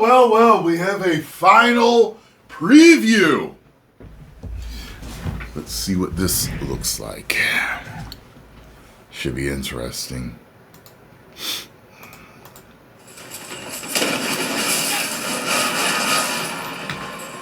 well, we have a final preview. Let's see what this looks like. Should be interesting.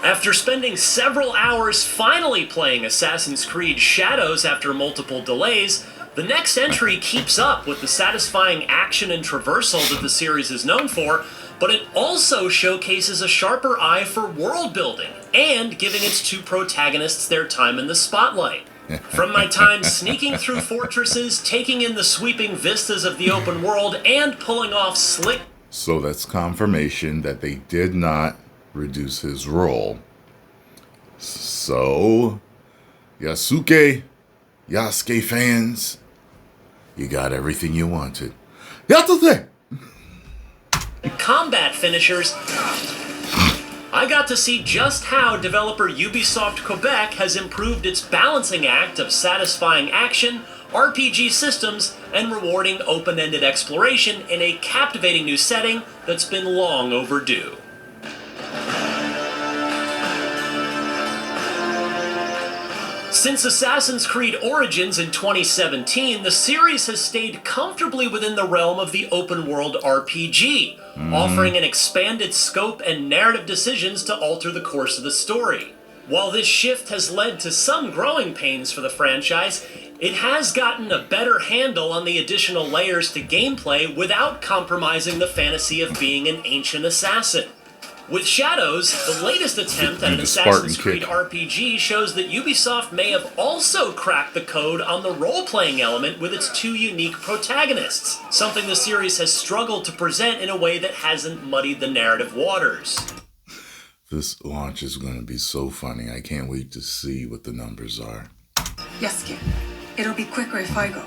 After spending several hours finally playing Assassin's Creed Shadows after multiple delays, the next entry keeps up with the satisfying action and traversal that the series is known for, but it also showcases a sharper eye for world building and giving its two protagonists their time in the spotlight. From my time sneaking through fortresses, taking in the sweeping vistas of the open world, and pulling off slick... So that's confirmation that they did not reduce his role. So, Yasuke fans, you got everything you wanted. Yatsute! combat finishers, I got to see just how developer Ubisoft Quebec has improved its balancing act of satisfying action, RPG systems, and rewarding open-ended exploration in a captivating new setting that's been long overdue. Since Assassin's Creed Origins in 2017, the series has stayed comfortably within the realm of the open-world RPG, offering an expanded scope and narrative decisions to alter the course of the story. While this shift has led to some growing pains for the franchise, it has gotten a better handle on the additional layers to gameplay without compromising the fantasy of being an ancient assassin. With Shadows, the latest attempt at an Assassin's Creed RPG shows that Ubisoft may have also cracked the code on the role-playing element with its two unique protagonists, something the series has struggled to present in a way that hasn't muddied the narrative waters. This launch is going to be so funny. I can't wait to see what the numbers are. Yes, kid. It'll be quicker if I go.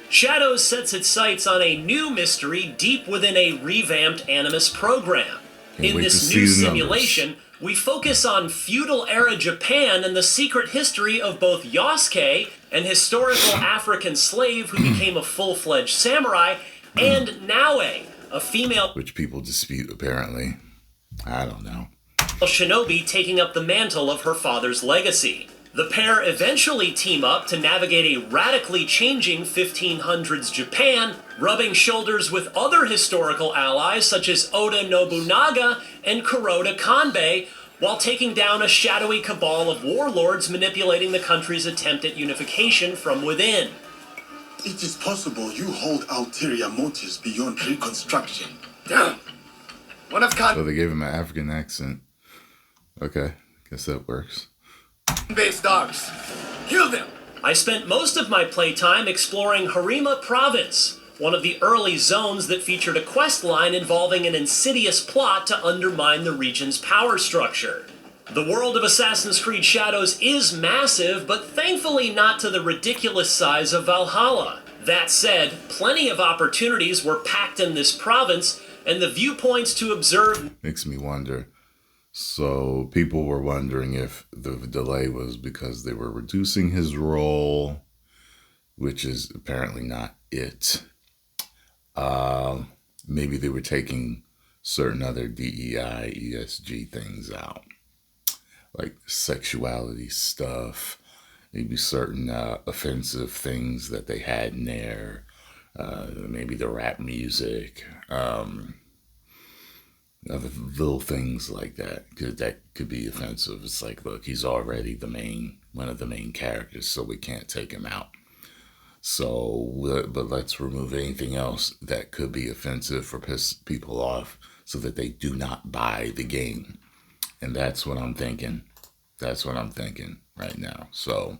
Shadows sets its sights on a new mystery deep within a revamped Animus program. In this new simulation, we focus on feudal-era Japan and the secret history of both Yasuke, an historical African slave who became a full-fledged samurai, and Naue, a female... which people dispute, apparently. I don't know. ...shinobi taking up the mantle of her father's legacy. The pair eventually team up to navigate a radically changing 1500s Japan, rubbing shoulders with other historical allies such as Oda Nobunaga and Kuroda Kanbei, while taking down a shadowy cabal of warlords manipulating the country's attempt at unification from within. It is possible you hold ulterior motives beyond reconstruction. One of So they gave him an African accent. Okay, guess that works. Base dogs. Kill them! I spent most of my playtime exploring Harima Province, one of the early zones that featured a quest line involving an insidious plot to undermine the region's power structure. The world of Assassin's Creed Shadows is massive, but thankfully not to the ridiculous size of Valhalla. That said, plenty of opportunities were packed in this province, and the viewpoints to observe... Makes me wonder. So people were wondering if the delay was because they were reducing his role, which is apparently not it. Maybe they were taking certain other DEI, ESG things out, like sexuality stuff, maybe certain offensive things that they had in there, maybe the rap music, other little things like that, that could be offensive. It's like, look, he's already one of the main characters, so we can't take him out. So, but let's remove anything else that could be offensive for piss people off so that they do not buy the game. And that's what I'm thinking. That's what I'm thinking right now. So,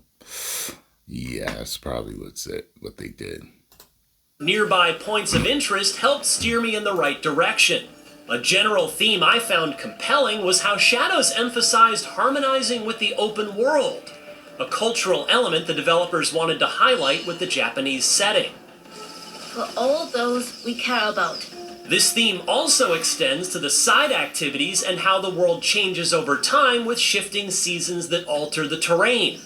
yeah, that's probably what they did. Nearby points of interest helped steer me in the right direction. A general theme I found compelling was how Shadows emphasized harmonizing with the open world, a cultural element the developers wanted to highlight with the Japanese setting. For all those we care about. This theme also extends to the side activities and how the world changes over time with shifting seasons that alter the terrain.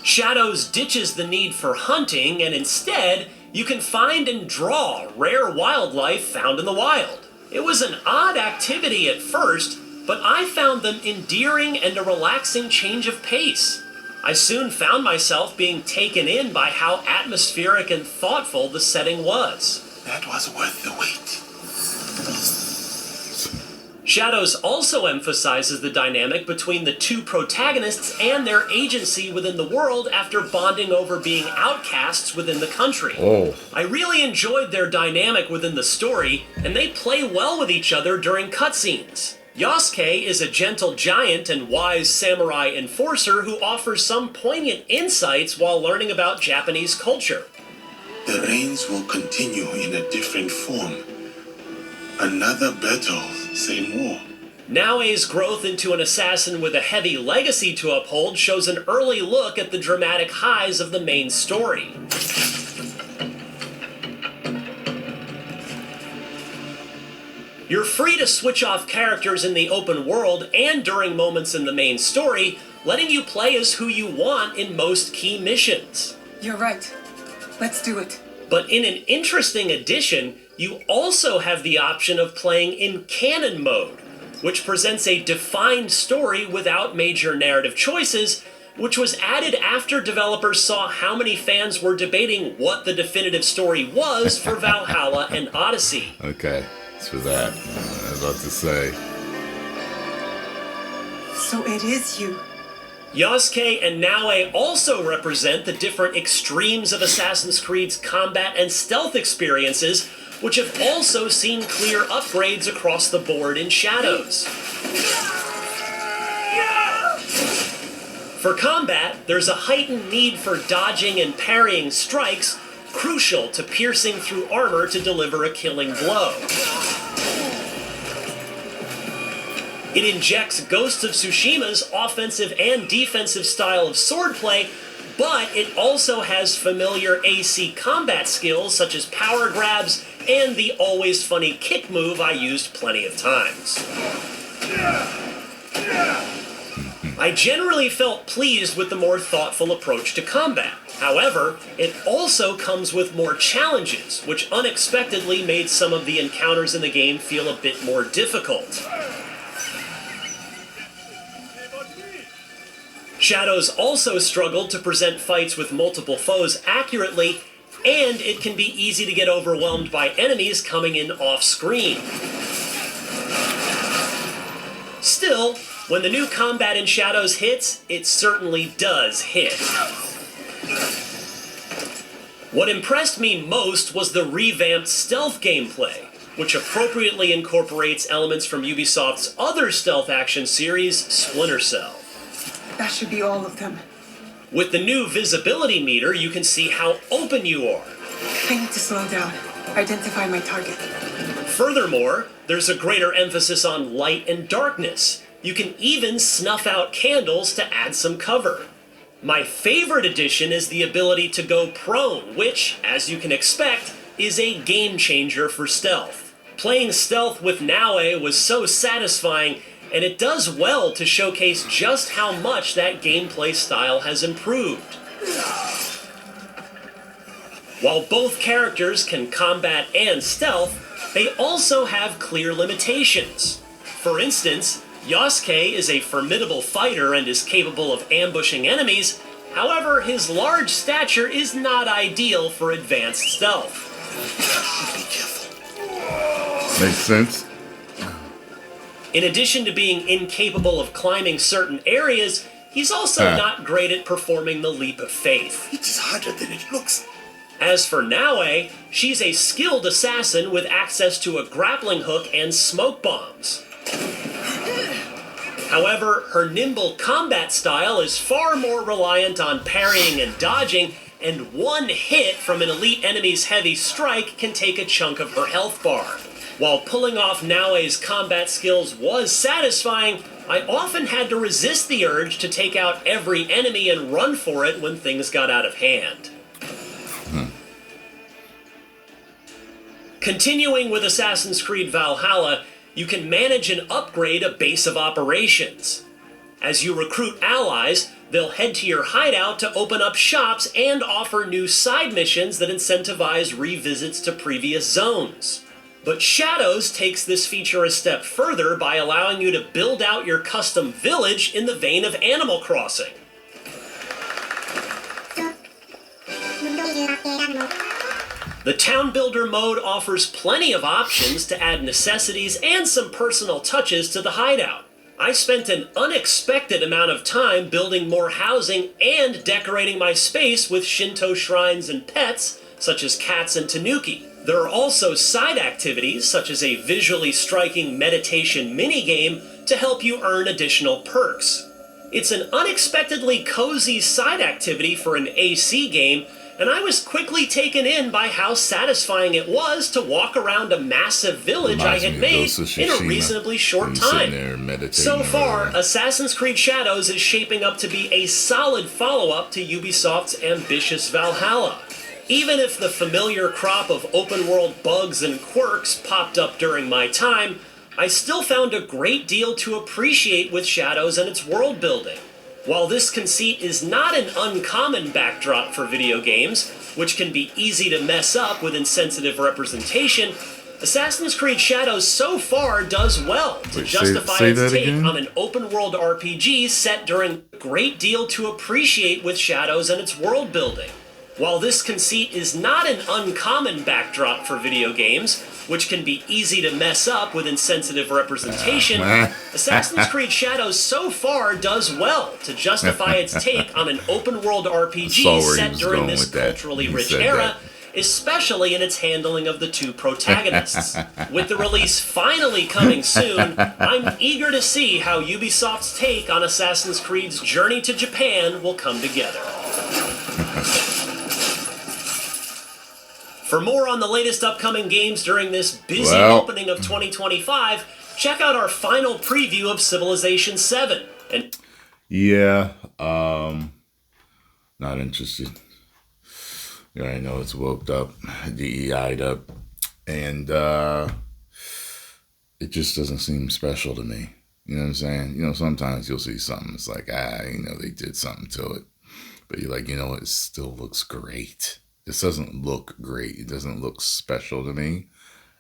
Shadows ditches the need for hunting, and instead, you can find and draw rare wildlife found in the wild. It was an odd activity at first, but I found them endearing and a relaxing change of pace. I soon found myself being taken in by how atmospheric and thoughtful the setting was. That was worth the wait. Shadows also emphasizes the dynamic between the two protagonists and their agency within the world after bonding over being outcasts within the country. Oh. I really enjoyed their dynamic within the story, and they play well with each other during cutscenes. Yasuke is a gentle giant and wise samurai enforcer who offers some poignant insights while learning about Japanese culture. The reigns will continue in a different form. Another battle, same war. Naoe's growth into an assassin with a heavy legacy to uphold shows an early look at the dramatic highs of the main story. You're free to switch off characters in the open world and during moments in the main story, letting you play as who you want in most key missions. You're right. Let's do it. But in an interesting addition, you also have the option of playing in canon mode, which presents a defined story without major narrative choices, which was added after developers saw how many fans were debating what the definitive story was for Valhalla and Odyssey. Okay, it's for that. I was about to say. So it is you. Yasuke and Naoe also represent the different extremes of Assassin's Creed's combat and stealth experiences, which have also seen clear upgrades across the board in Shadows. For combat, there's a heightened need for dodging and parrying strikes, crucial to piercing through armor to deliver a killing blow. It injects Ghost of Tsushima's offensive and defensive style of swordplay, but it also has familiar AC combat skills such as power grabs and the always funny kick move I used plenty of times. I generally felt pleased with the more thoughtful approach to combat. However, it also comes with more challenges, which unexpectedly made some of the encounters in the game feel a bit more difficult. Shadows also struggled to present fights with multiple foes accurately, and it can be easy to get overwhelmed by enemies coming in off-screen. Still, when the new combat in Shadows hits, it certainly does hit. What impressed me most was the revamped stealth gameplay, which appropriately incorporates elements from Ubisoft's other stealth action series, Splinter Cell. That should be all of them. With the new visibility meter, you can see how open you are. I need to slow down. Identify my target. Furthermore, there's a greater emphasis on light and darkness. You can even snuff out candles to add some cover. My favorite addition is the ability to go prone, which, as you can expect, is a game changer for stealth. Playing stealth with Naoe was so satisfying, and it does well to showcase just how much that gameplay style has improved. While both characters can combat and stealth, they also have clear limitations. For instance, Yasuke is a formidable fighter and is capable of ambushing enemies. However, his large stature is not ideal for advanced stealth. Makes sense. In addition to being incapable of climbing certain areas, he's also not great at performing the leap of faith. It is harder than it looks. As for Naoe, she's a skilled assassin with access to a grappling hook and smoke bombs. However, her nimble combat style is far more reliant on parrying and dodging, and one hit from an elite enemy's heavy strike can take a chunk of her health bar. While pulling off Naoe's combat skills was satisfying, I often had to resist the urge to take out every enemy and run for it when things got out of hand. Continuing with Assassin's Creed Valhalla, you can manage and upgrade a base of operations. As you recruit allies, they'll head to your hideout to open up shops and offer new side missions that incentivize revisits to previous zones. But Shadows takes this feature a step further by allowing you to build out your custom village in the vein of Animal Crossing. The Town Builder mode offers plenty of options to add necessities and some personal touches to the hideout. I spent an unexpected amount of time building more housing and decorating my space with Shinto shrines and pets, such as cats and tanuki. There are also side activities, such as a visually striking meditation minigame, to help you earn additional perks. It's an unexpectedly cozy side activity for an AC game, and I was quickly taken in by how satisfying it was to walk around a massive village I had made in a reasonably short time. So far, Assassin's Creed Shadows is shaping up to be a solid follow-up to Ubisoft's ambitious Valhalla. Even if the familiar crop of open-world bugs and quirks popped up during my time, I still found a great deal to appreciate with Shadows and its world building. While this conceit is not an uncommon backdrop for video games, which can be easy to mess up with insensitive representation, Assassin's Creed Shadows so far does well to justify its take on an open-world RPG set during a great deal to appreciate with Shadows and its world building. While this conceit is not an uncommon backdrop for video games, which can be easy to mess up with insensitive representation, Assassin's Creed Shadows so far does well to justify its take on an open-world RPG set during this culturally rich era, especially in its handling of the two protagonists. With the release finally coming soon, I'm eager to see how Ubisoft's take on Assassin's Creed's journey to Japan will come together. For more on the latest upcoming games during this busy opening of 2025, check out our final preview of Civilization 7. And not interested. Yeah, I know it's woked up, DEI'd up, and it just doesn't seem special to me. You know what I'm saying? You know, sometimes you'll see something, it's like, they did something to it. But you're like, it still looks great. This doesn't look great. It doesn't look special to me.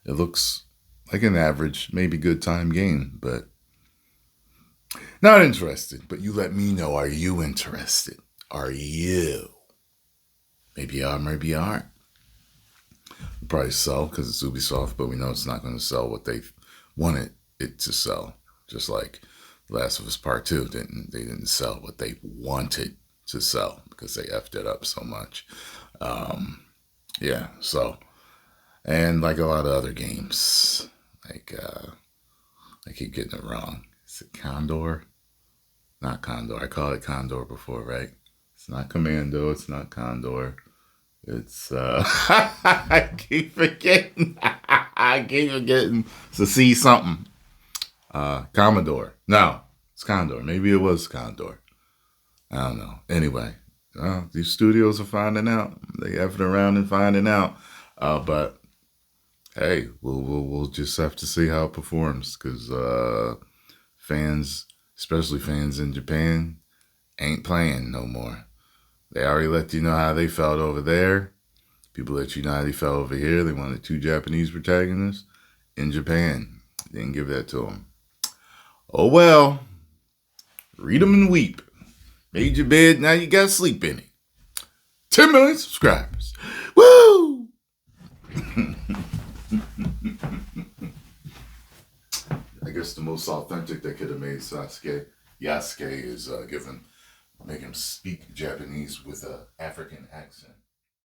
It looks like an average, maybe good time game, but not interested. But you let me know, are you interested? Are you? Maybe you are, maybe you aren't. It'll probably sell because it's Ubisoft, but we know it's not going to sell what they wanted it to sell. Just like The Last of Us Part 2 they didn't sell what they wanted to sell because they effed it up so much. And like a lot of other games, I keep getting it wrong. Is it Condor? Not Condor. I called it Condor before, right? It's not Commando. It's not Condor. It's, I keep forgetting. It's a C something. Commodore. No, it's Condor. Maybe it was Condor. I don't know. Anyway. These studios are finding out. They effing around and finding out. But hey, we'll just have to see how it performs because fans, especially fans in Japan, ain't playing no more. They already let you know how they felt over there. People let you know how they felt over here. They wanted 2 Japanese protagonists in Japan. Didn't give that to them. Oh well. Read them and weep. Made your bed, now you gotta sleep in it. 10 million subscribers. Woo! I guess the most authentic they could have made Yasuke is make him speak Japanese with an African accent.